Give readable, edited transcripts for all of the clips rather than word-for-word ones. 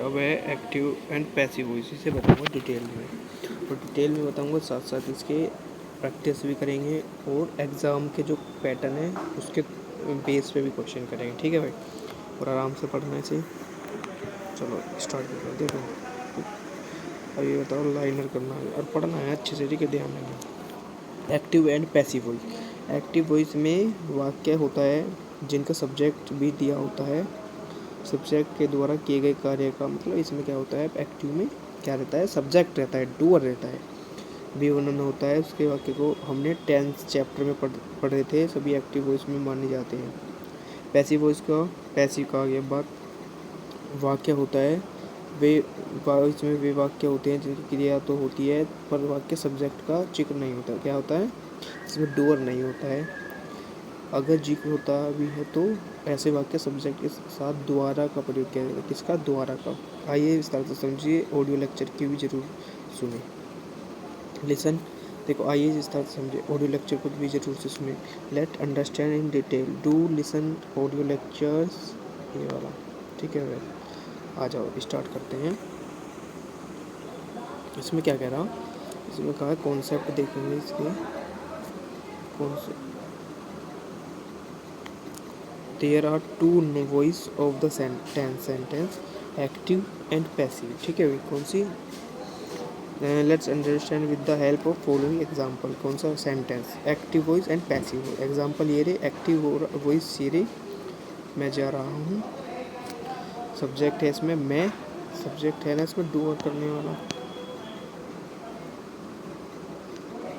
अब है active and passive voice, इसे बताऊंगा डिटेल में, और डिटेल में बताऊंगा, साथ साथ इसके प्रैक्टिस भी करेंगे और एग्ज़ाम के जो पैटर्न है उसके बेस पे भी क्वेश्चन करेंगे। ठीक है भाई, और आराम से पढ़ना है इसे। चलो स्टार्ट करते हैं। देखो अब ये बताओ, लाइनर करना है और पढ़ना है अच्छे से, ठीक है, ध्यान रखना। Active and passive voice. Active voice में वाक्य होता है जिनका सब्जेक्ट भी दिया होता है। सब्जेक्ट के द्वारा किए गए कार्य का मतलब इसमें क्या होता है, एक्टिव में क्या रहता है, सब्जेक्ट रहता है, डूअर रहता है, विवरण होता है उसके वाक्य को। हमने 10th चैप्टर में पढ़े थे, सभी एक्टिव वॉइस में माने जाते हैं। पैसिव वॉइस का, पैसिव का ये बात वाक्य होता है, वे इसमें वे वाक्य होते हैं जिनकी क्रिया तो होती है पर वाक्य सब्जेक्ट का जिक्र नहीं होता। क्या होता है, इसमें डूअर नहीं होता है। अगर जिक्र होता भी है तो ऐसे वाक्य सब्जेक्ट के साथ द्वारा का प्रयोग किया जाएगा। किसका, द्वारा का। आइए विस्तार से समझिए, ऑडियो लेक्चर की भी जरूर सुने। लिसन, देखो आइए विस्तार से समझिए, ऑडियो लेक्चर को भी जरूर से सुने। Let understand in detail, do listen audio lectures, ये वाला, ठीक है भाई। आ जाओ स्टार्ट करते हैं। इसमें क्या कह रहा हूँ, इसमें कहा है कॉन्सेप्ट देखेंगे इसके। Concept, there are two voice of the sentence, active and passive. ठीक है भाई, कौन सी, let's understand with the help of following example. कौन सा sentence, active voice and passive voice. Example ये रहे, एक्टिव वॉइस ये रही, मैं जा रहा हूँ, सब्जेक्ट है इसमें मैं, सब्जेक्ट है ना इसमें डू करने वाला,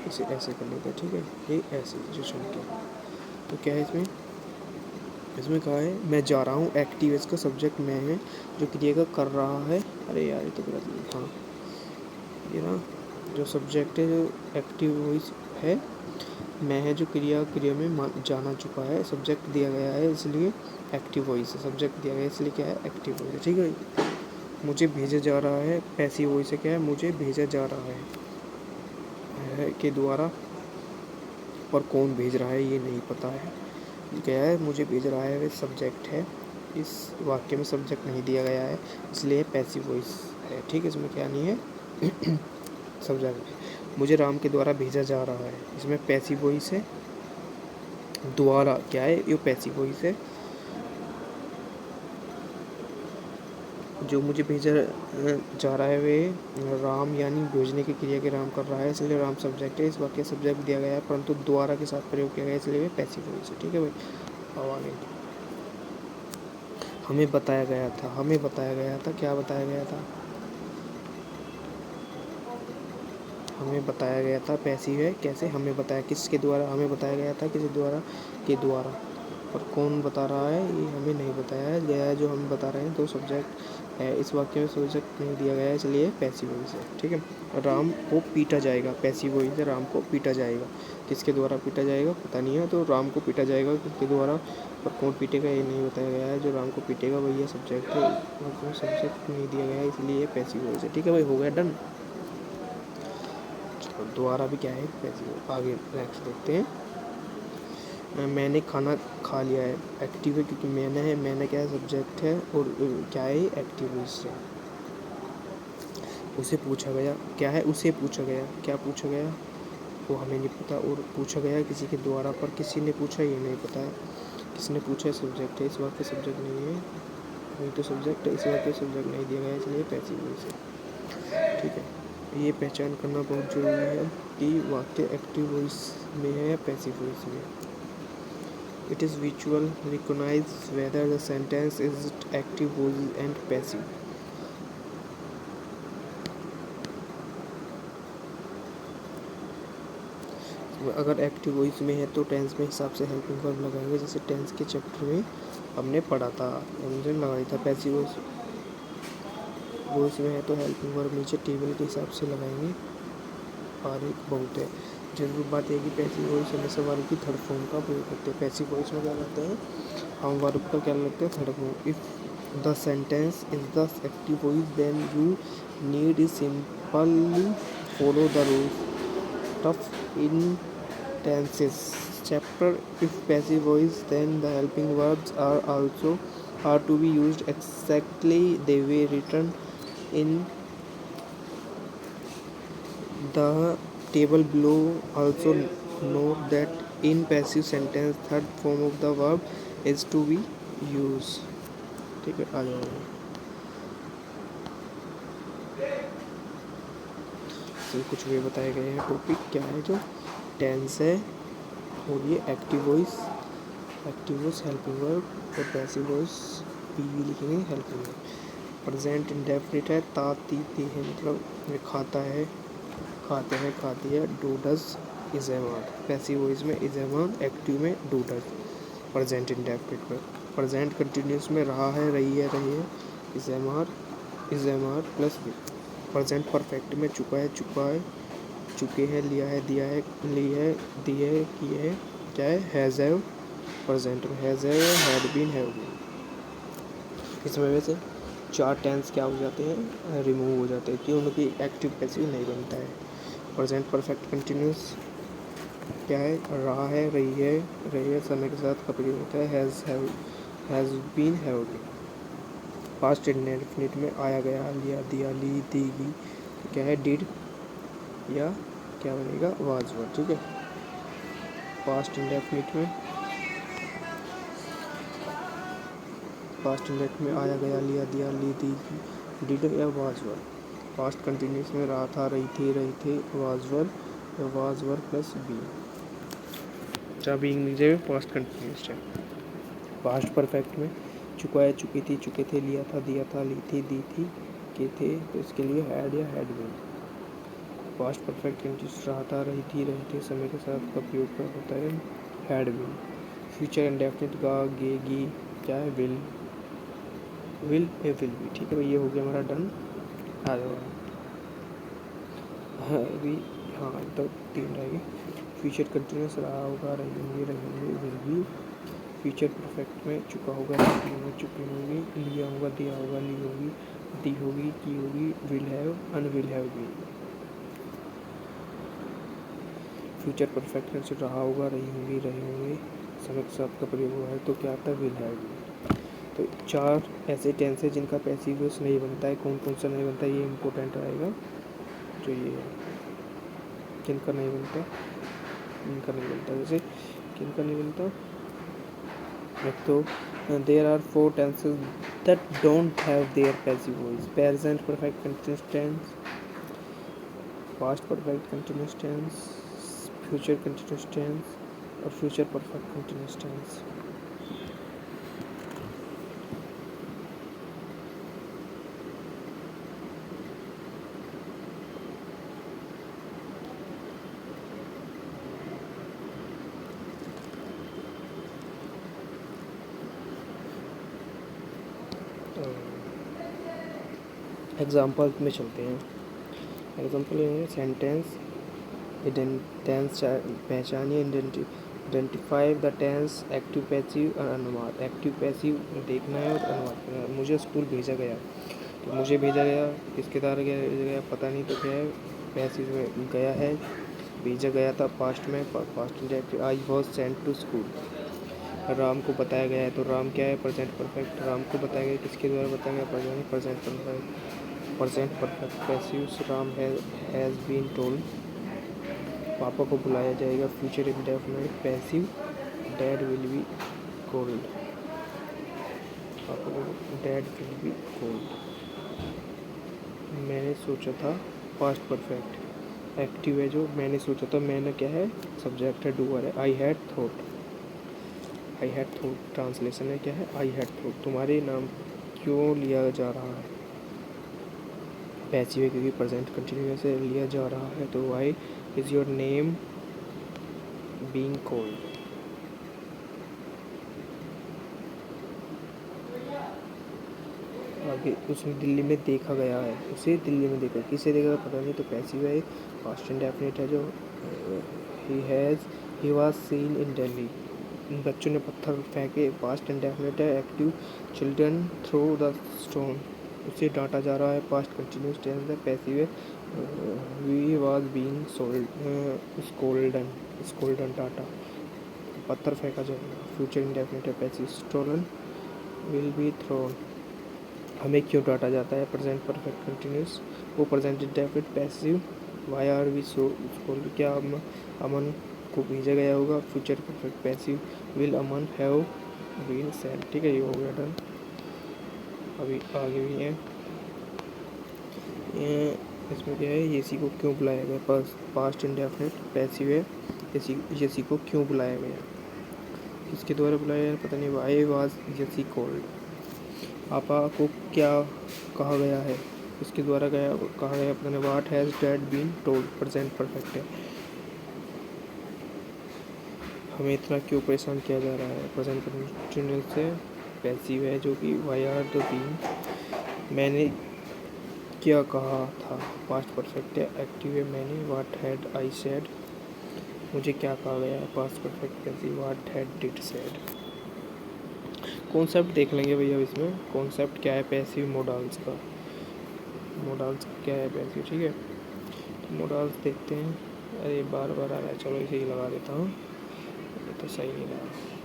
इसे ऐसे कर लेते हैं, ठीक है, ये ऐसे जो सुन के। तो क्या है इसमें, इसमें कहा है मैं जा रहा हूँ, एक्टिव इसका सब्जेक्ट मैं है, जो क्रिया का कर रहा है, अरे यार ये तो गलत लिखा, हाँ ये ना, जो सब्जेक्ट है जो एक्टिव वॉइस है, मैं है जो क्रिया में जाना चुका है, सब्जेक्ट दिया गया है इसलिए एक्टिव वॉइस है, सब्जेक्ट दिया गया है इसलिए क्या है, एक्टिव वॉइस है। ठीक है, मुझे भेजा जा रहा है, पैसिव वॉइस है, क्या है, मुझे भेजा जा रहा है के द्वारा, पर कौन भेज रहा है ये नहीं पता है। क्या है, मुझे भेज रहा है वे सब्जेक्ट है, इस वाक्य में सब्जेक्ट नहीं दिया गया है इसलिए पैसिव वॉइस है। ठीक है, इसमें क्या नहीं है सब्जेक्ट। मुझे राम के द्वारा भेजा जा रहा है, इसमें पैसिव वॉइस है, द्वारा क्या है, ये पैसिव वॉइस है। जो मुझे भेजा जा रहा है वे राम, यानी भेजने की क्रिया के राम कर रहा है इसलिए राम सब्जेक्ट है, इस वाक्य सब्जेक्ट दिया गया है परंतु द्वारा के साथ प्रयोग किया गया है इसलिए वे पैसिव वॉइस है। ठीक है भाई, अब आगे, हमें बताया गया था, हमें बताया गया था, क्या बताया गया था, हमें बताया गया था, पैसिव है, कैसे, हमें बताया, किसके द्वारा, हमें बताया गया था, किसी द्वारा, के द्वारा, और कौन बता रहा है ये हमें नहीं बताया गया है, जो हम बता रहे हैं तो सब्जेक्ट है, इस वाक्य में सब्जेक्ट नहीं दिया गया है इसलिए पैसिव वॉइस है। ठीक है, राम को पीटा जाएगा, पैसिव वॉइस है, राम को पीटा जाएगा, किसके द्वारा पीटा जाएगा पता नहीं है, तो राम को पीटा जाएगा किसके द्वारा, और कौन पीटेगा ये नहीं बताया गया है, जो राम को पीटेगा वही है सब्जेक्ट है, उसमें सब्जेक्ट नहीं दिया गया है इसलिए पैसिव वॉइस है। ठीक है भाई, हो गया डन। द्वारा भी क्या है, पैसिव। आगे नेक्स्ट देखते हैं, मैंने खाना खा लिया है, एक्टिव है क्योंकि मैंने है, मैंने क्या है, सब्जेक्ट है, और क्या है, एक्टिव वॉइस है। उसे पूछा गया, क्या है, उसे पूछा गया, क्या पूछा गया वो हमें नहीं पता, और पूछा गया किसी के द्वारा, पर किसी ने पूछा ये नहीं पता है, किसने पूछा, सब्जेक्ट है, इस वाक्य सब्जेक्ट नहीं है, वही तो सब्जेक्ट है, इस वाक्य सब्जेक्ट नहीं दिया गया इसलिए पैसिव वॉइस है। ठीक है, ये पहचान करना बहुत ज़रूरी है कि वाक्य एक्टिव वॉइस में है या पैसिव वॉइस में। It is visual recognize whether the sentence is active voice and passive. अगर एक्टिव वॉइस में है तो टेंस में हिसाब से हेल्पिंग वर्ब लगाएंगे, जैसे टेंस के चैप्टर में हमने पढ़ा था, हमने लगाया था। पैसिव वॉइस में है तो हेल्पिंग वर्ब नीचे टेबल के हिसाब से लगाएंगे, और एक बहुत है। जरूर बात है कि पैसिव वॉइस हमेशा वर्ब की थर्ड फॉर्म का प्रयोग करते हैं। पैसिव वॉइस में क्या करते हैं, हम वर्ब का क्या लगता है, third form. If the sentence is the active voice then you need is simply follow the rule tough in tenses chapter. If passive voice then the helping verbs are also are to be used exactly the way written in the table below. Also note that in passive sentence third form of the verb is to be used. ठीक है, आ जाओ। तो कुछ वे बताए गए हैं। Topic क्या है, जो टेंस है और ये एक्टिव वॉइस हेल्पिंग वर्ब, और पैसिव वॉइस पी लिखेंगे हेल्पिंग वर्ब। प्रेजेंट इंडेफिनिट है, ता ती ती है, मतलब ये खाता है, खाते हैं, खाती है, do does is am are. Passive voice में इज एम आर, एक्टिव में डू डज। प्रेजेंट इंडेफिनिट में प्रेजेंट कंटिन्यूस में रहा है, रही है, is am are plus be. Present perfect में चुका है, चुके हैं, लिया है, दिया है, ली है, दी है, किए है, क्या है, हैज़ हैव। प्रेजेंट में has have, had been, have been. इसमें वैसे 4 टेंस क्या हो जाते हैं, रिमूव हो जाते हैं, क्यों, उनकी एक्टिव पैसिव नहीं बनता है। प्रेजेंट परफेक्ट कंटिन्यूस क्या है, रहा है, रही है, समय के साथ कभी होता है, has been, have been. Past indefinite में आया गया, लिया, दिया, ली, दी, गी, क्या है, डिड, या क्या बनेगा, वाज वर। ठीक है। पास्ट इंडेफिनिट में आया गया, लिया, दिया, ली, दी, डिड या वाज वर। पास्ट कंटिन्यूस में रहा था, रही थे, वाज वर प्लस बी। अच्छा, बीइंग लीजिए पास्ट कंटिन्यूस है। पास्ट परफेक्ट में चुका है, चुकी थी, चुके थे, लिया था, दिया था, ली थी, दी थी, के थे, तो इसके लिए हैड या had been. Past perfect continuous रहा था, रही थे, समय के साथ का प्रयोग का होता है हैड बीन। फ्यूचर इंडेफिनिट गा, गे, गी, क्या है, विल ए विल बी। ठीक है भाई, ये हो गया हमारा डन। आ जाओ। हाँ अभी, हाँ तो 3 रहेगी। फ्यूचर कंटिन्यूस रहा होगा, रहेंगे, विल बी। फ्यूचर परफेक्ट में चुका होगा, चुकी होगी, लिया होगा, दिया होगा, ली होगी, दी होगी, की होगी, will have, will have be. Future perfect में रहा होगा, रही होंगे, समय के साथ का प्रयोग हुआ है, तो क्या आता है, विल हैव बी। तो 4 ऐसे टेंस है जिनका पैसिव वॉइस नहीं बनता है। कौन कौन सा नहीं बनता है, ये इम्पोर्टेंट रहेगा। जो ये किनका नहीं बनता, जैसे किनका नहीं बनता, एक तो there are 4 tenses that don't have their passive voice. Present perfect continuous tense, past perfect continuous tense, future continuous tense और future perfect continuous tense. Example में चलते हैं। एग्जाम्पल है सेंटेंस, टेंस पहचानिए, identify the tense, active passive और अनुवाद। Active passive देखना है और अनुवाद करना है। मुझे स्कूल भेजा गया, तो मुझे भेजा गया किसके द्वारा गया पता नहीं, तो क्या है, पैसिव में गया है, भेजा गया था पास्ट में, past indefinite. I was sent to school. Ram को बताया गया है, तो राम क्या है, प्रेजेंट परफेक्ट। राम को बताया गया, किसके द्वारा बताया गया, present perfect passive. Ram has been told. पापा को बुलाया जाएगा, future indefinite passive. Dad will be called. पापा को डैड विल बी कॉल्ड। मैंने सोचा था, पास्ट परफेक्ट एक्टिव है, जो मैंने सोचा था, मैंने क्या है, सब्जेक्ट है, डूअर है। आई हैड थॉट ट्रांसलेशन है, क्या है, आई हैड थॉट। तुम्हारे नाम क्यों लिया जा रहा है, पैसिव है क्योंकि प्रेजेंट कंटिन्यूअस से लिया जा रहा है, तो why is your name being called. आगे, उसने दिल्ली में देखा गया है, उसे दिल्ली में देखा, किसे देखा पता नहीं, तो पैसिव है। पास्ट इंडेफिनिट है, जो he was seen in Delhi. बच्चों ने पत्थर फेंके, पास्ट इंडेफिनिट है, active. Children throw the stone, उसे डांटा जा रहा है, पास्ट कंटिन्यूअस टेंस है, पैसिव है। वी वाज बीइंग स्कोल्डन डांटा, पत्थर फेंका जाएगा। फ्यूचर इंडेफिनिट है, passive. Stolen will be thrown, हमें क्यों डांटा जाता है। प्रेजेंट परफेक्ट कंटिन्यूस, वो present indefinite passive, why are we so school, क्या अमन को भेजा गया होगा। Future perfect passive, will Aman have been sent. ठीक है, ये हो गया डन। अभी आगे भी है, इसमें क्या है, येसी को क्यों बुलाया गया। पास्ट इंडेफिनिट पैसिव है, येसी को क्यों बुलाया गया, किसके द्वारा बुलाया गया पता नहीं। वाई वाज येसी कॉल्ड, पापा को क्या कहा गया है, इसके द्वारा कहा गया पता नहीं। What has dad been told, present perfect है। हमें इतना क्यों परेशान किया जा रहा है, प्रेजेंट कंटिन्यूअस से पैसिव है जो कि वाई आर द बीन, मैंने क्या कहा था। पास्ट परफेक्ट है, एक्टिव है मैंने। वाट हैड आई सेड, मुझे क्या कहा गया है। Past perfect passive, what had did said. Concept देख लेंगे भैया इसमें। कॉन्सेप्ट क्या है पैसिव मोडाल्स का, मोडाल्स क्या है पैसिव। ठीक है, तो मोडाल्स देखते हैं। अरे बार बार आ रहा है, चलो इसे ही लगा देता हूँ, ये तो सही नहीं लगा।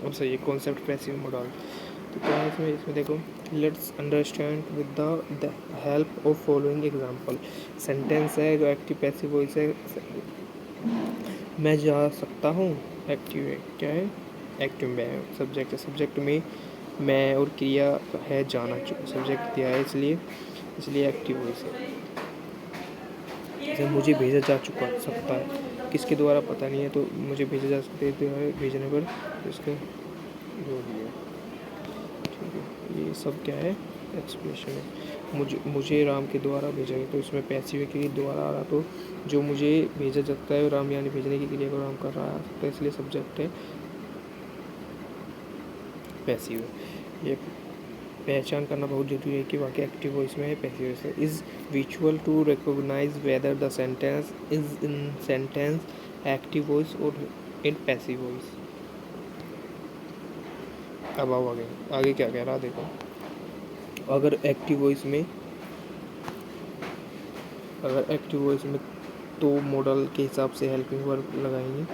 अब सही है। कॉन्सेप्ट पैसिव मोडाल, तो क्या है इसमें देखो, let's understand with the help of following example. Sentence है जो एक्टिव पैसिव वॉइस है। मैं जा सकता हूँ, एक्टिव है, क्या है एक्टिव में। सब्जेक्ट है, सब्जेक्ट में मैं और क्रिया है जाना, सब्जेक्ट दिया है इसलिए एक्टिव वॉइस है। जैसे मुझे भेजा जा सकता है, किसके द्वारा पता नहीं है, तो मुझे भेजा जा सकता है भेजने पर इसका जो भी है। ठीक है, ये सब क्या है एक्सप्रेशन है। मुझे राम के द्वारा भेजा गया, तो इसमें पैसिव के द्वारा आ रहा, तो जो मुझे भेजा जाता है राम, यानी भेजने की क्रिया को राम कर रहा है, तो इसलिए सब्जेक्ट है पैसिव है। ये पहचान करना बहुत जरूरी है कि वाक्य एक्टिव वॉइस में है पैसिव वॉइस है। Is visual to recognize whether the sentence is in sentence active voice और इन पैसिव वॉइस। अब आओ आगे क्या कह रहा देखो। अगर एक्टिव वॉइस में तो मॉडल के हिसाब से हेल्पिंग वर्ब लगाएंगे,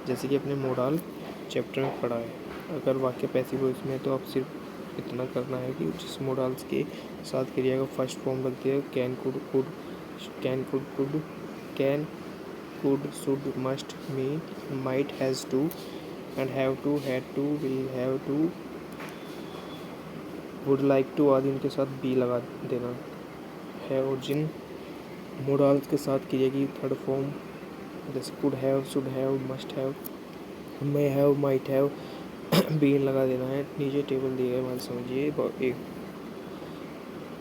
जैसे कि अपने मॉडल चैप्टर में पढ़ा है। अगर वाक्य पैसिव वॉइस में तो आप सिर्फ इतना करना है कि जिस मॉडल्स के साथ क्रिया का फर्स्ट फॉर्म लगती है, can could should must may might has to and have to had to will have to would like to आदि इनके साथ बी लगा देना है। और जिन मॉडल्स के साथ क्रिया की थर्ड फॉर्म जैसे could have, should have, must have, may have, might have, been लगा देना है। नीचे टेबल दिए गए मान समझिए।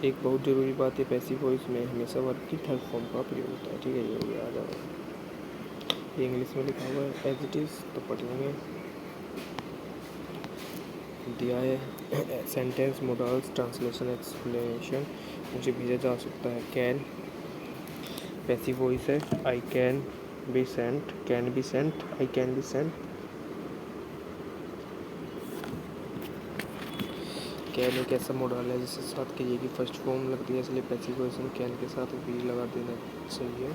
एक बहुत ज़रूरी बात है, पैसिव वॉइस में हमेशा वर्ब की थर्ड फॉर्म का प्रयोग होता है। ठीक है, ये हो गया। आ जाओ, ये इंग्लिश में लिखा हुआ है एज इट इज़, तो पढ़ लेंगे। दिया है सेंटेंस मॉडल्स ट्रांसलेशन एक्सप्लेनेशन। मुझे भेजा जा सकता है, कैन पैसिव वॉइस है। I can be Saint, can be Saint, I can be Saint. Can एक ऐसा मॉडल है जिसके साथ क्रिया की फर्स्ट फॉर्म लगती है, इसलिए पैसिव वॉइस में कैन के साथ वी लगा देना चाहिए।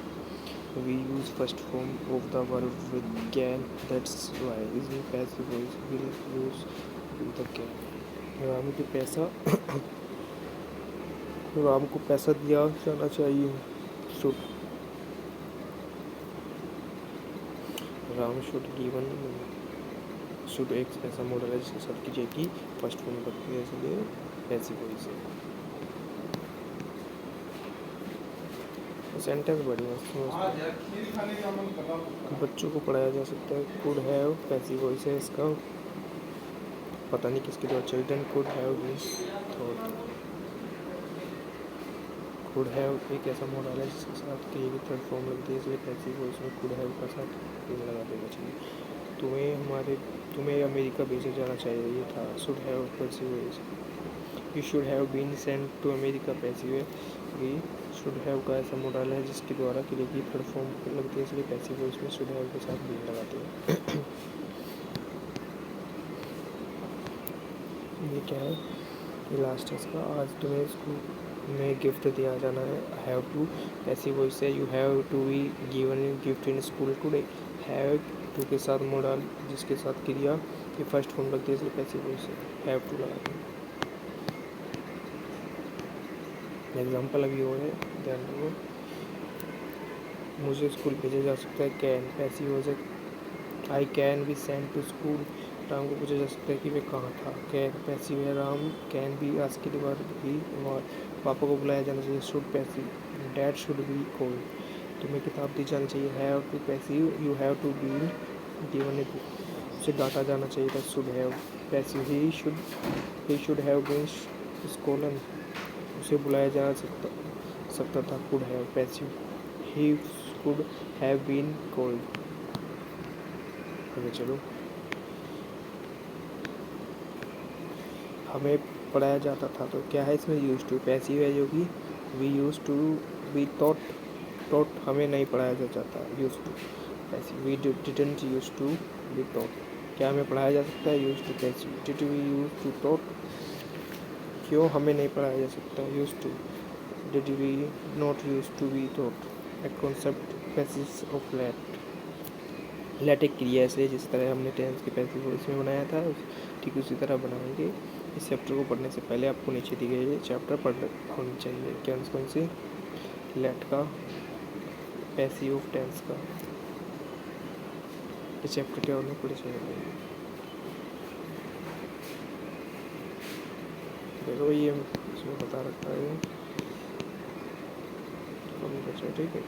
We use first form of the verb with can, that's why is passive voice will use the can. Ram को पैसा दिया जाना चाहिए। राम शुड गिवन, शुड एक ऐसा मॉडल है जिसके साथ क्रिया की फर्स्ट फॉर्म लगती है, इसलिए पैसिव वॉइस है। सेंटेंस बड़ी मस्त बच्चों को पढ़ाया जा सकता है। कुड हैव पैसिव वॉइस है, इसका पता नहीं किसके द्वारा। Children could have been thought. Could have एक ऐसा मॉडल है जिसके साथ क्रिया की थर्ड फॉर्म लगती है, इसलिए पैसिव वॉइस में कुड हैव का साथ लगा देना चाहिए। तुम्हें अमेरिका भेजा जाना चाहिए, ये था should have passive voice. You should have been sent to America passive है। वी शुड हैव का ऐसा मॉडल है जिसके द्वारा क्रिया की थर्ड फॉर्म लगती है, इसलिए पैसिव वॉइस में शुड हैव के साथ बीन लगाते हैं। ये क्या है, ये लास्ट है इसका। आज तुम्हें स्कूल में गिफ्ट दिया जाना है। हैव टू पैसिव वॉइस है। You have to be given gift in school today. Have to के साथ मोडाल जिसके साथ क्रिया की फर्स्ट फॉर्म लगती है इसलिए पैसिव वॉइस है, हैव टू लगा दें। एग्जाम्पल अभी वो है, ध्यान रखो। मुझे स्कूल भेजा जा सकता है, कैन पैसिव वॉइस है। I can be sent to school, Ram को पूछा जा सकता है कि वे कहाँ था, कैन पैसिव है। राम कैन बी आज की दीवार भी, पापा को बुलाया जाना चाहिए, should passive. Dad should be called, तुम्हें किताब दी जानी चाहिए, have to passive. You have to be given a book, उसे डांटा जाना चाहिए था, should have passive. He should have been scolded, उसे बुलाया जा सकता था, could have passive. He could have been called. चलो, हमें पढ़ाया जाता था, तो क्या है इसमें यूज टू पैसिव है, जो कि we use to be taught हमें नहीं पढ़ाया जाता, use to passive. We didn't use to be taught, क्या हमें पढ़ाया जा सकता है, use to passive. Did we use to taught, क्यों हमें नहीं पढ़ाया जा सकता, use to. Did we not use to be taught. A concept passive of let एक क्रिया है, जिस तरह हमने टेंस के पैसिव वॉइस में बनाया था ठीक उसी तरह बनाएंगे। इस चैप्टर को पढ़ने से पहले आपको नीचे दी गई चैप्टर पढ़ होनी चाहिए। कौन सी, लेट का, पैसिव ऑफ टेंस का, ये चैप्टर क्या होने पड़े चाहिए। देखो ये इसमें बता रखा है, ठीक है,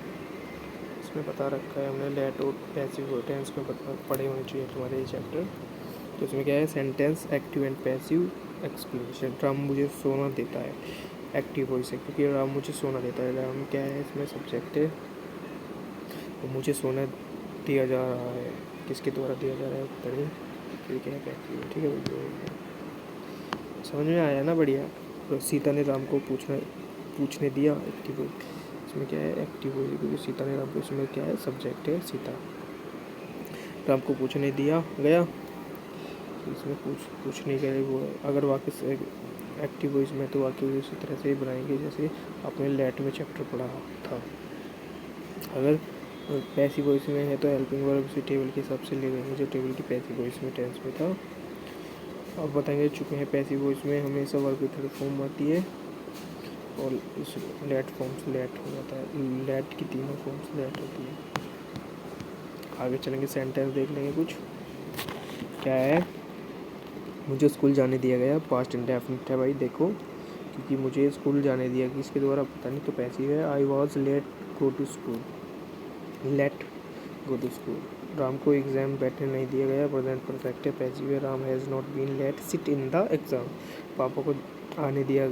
इसमें बता रखा है हमने लेट और पैसिव टेंस में पढ़े होने चाहिए तुम्हारे ये चैप्टर। तो इसमें क्या है, sentence active and passive explanation. Ram मुझे सोना देता है, एक्टिव वॉइस है क्योंकि राम मुझे सोना देता है। राम क्या है, इसमें सब्जेक्ट है, तो मुझे सोना दिया जा रहा है, किसके द्वारा दिया जा रहा है, उत्तर फिर क्या है, पैसिव। ठीक है, समझ में आया ना, बढ़िया। तो सीता ने राम को पूछने दिया, एक्टिव। इसमें क्या है, एक्टिव वॉइस, क्योंकि सीता ने राम को, इसमें क्या है, सब्जेक्ट है सीता। राम को पूछने दिया गया, इसमें पूछने के लिए वो है। अगर वाक्य से एक्टिव वॉइस में तो वाक्य उसी तरह से ही बनाएंगे जैसे आपने लेट में चैप्टर पढ़ा था। अगर पैसिव वॉइस में है तो हेल्पिंग वर्ब उसी टेबल के हिसाब से ले लेंगे जो टेबल की पैसिव वॉइस में टेंस में था। अब बताएंगे, चुके हैं पैसिव वॉइस में हमेशा वर्ब की थर्ड फॉर्म आती है और इस लेट फॉर्म से लेट हो जाता है, लेट की तीनों फॉर्म से लेट होती है। आगे चलेंगे, सेंटेंस देख लेंगे कुछ। क्या है, मुझे स्कूल जाने दिया गया, पास्ट इंडेफिनिट है भाई, देखो, क्योंकि मुझे स्कूल जाने दिया किसके द्वारा पता नहीं, तो पैसिव है। I was let go to school, let go to school. Ram को एग्ज़ाम बैठने नहीं दिया गया, प्रेजेंट परफेक्ट है, पैसिव है। Ram has not been let sit in the exam, पापा को आने दिया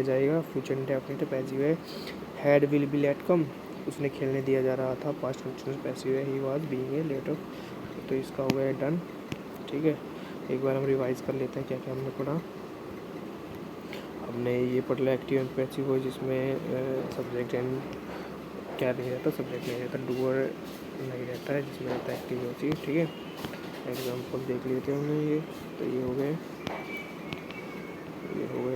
जाएगा, फ्यूचर इंडेफिनिट है, पैसिव है। Had will be let come, उसने खेलने दिया जा रहा था, पास्ट कंटिन्यूअस पैसिव है। He was being a let, तो इसका हो गया डन। ठीक है, एक बार हम रिवाइज कर लेते हैं क्या क्या हमने पढ़ा। हमने ये पढ़ लिया एक्टिव एंड पैसिव वॉइस, जिसमें सब्जेक्ट एंड क्या नहीं रहता, सब्जेक्ट नहीं रहता, डूअर नहीं रहता है, जिसमें रहता है एक्टिव वॉइस। ठीक है, एग्जाम्पल देख लिए थे हमने ये, तो ये हो गया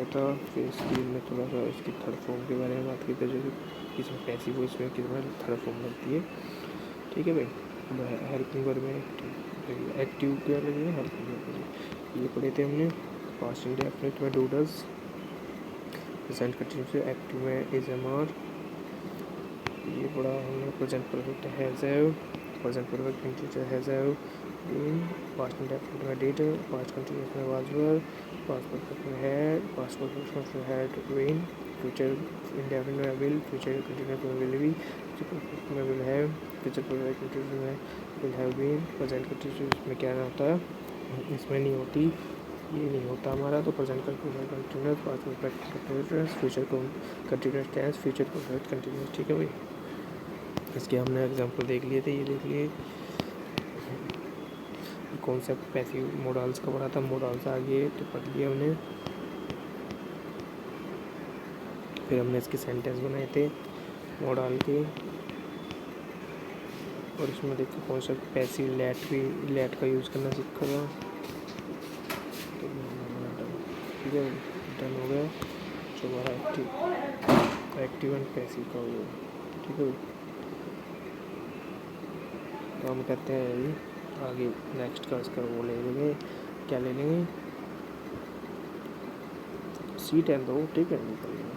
था। फिर इसकी में थोड़ा सा इसकी थर्ड फॉर्म के बारे में बात की थी, जैसे किसमें पैसिव वॉइस में किसमें थर्ड फॉर्म लगती है। ठीक है भाई, हेल्पिंग वर्ब में एक्टिव क्या लगेगा, हेल्पिंग वर्ब ये पढ़े थे हमने। पास्ट इंडेफिनिट में डू डज, प्रेजेंट कंटिन्यूअस में एक्टिव में इज एम आर, ये पढ़ा हमने। Present perfect has have, present perfect integer has have been, past indefinite में डिड, पास्ट कंटिन्यूअस में वाज वर, पास्ट परफेक्ट में हैड, पास्ट परफेक्ट में हैड बीन, फ्यूचर इंडेफिनिट में विल, फ्यूचर कंटिन्यूअस में will be, future perfect में will have, future perfect continuous में will have been. Present continuous में क्या होता है, इसमें नहीं होती, ये नहीं होता हमारा, तो present continuous, past perfect continuous, future continuous tense, future perfect continuous. ठीक है भाई, इसके हमने एग्जांपल देख लिए थे, ये देख लिए। कॉन्सेप्ट पैसिव मोडाल्स का पढ़ा था, मोडाल्स आगे तो पढ़ लिया हमने। फिर हमने इसके सेंटेंस बनाए थे मोडाल के, और इसमें देखो कॉन्सेप्ट पैसिव लेट का यूज़ करना सीखा था। ठीक है, डन हो गया, जो हमारा एक्टिव एंड पैसिव का हो गया। ठीक है, तो हम कहते हैं अभी आगे नेक्स्ट का उसका वो ले लेंगे, क्या ले लेंगे, C10 तो ठीक है निकल लेंगे।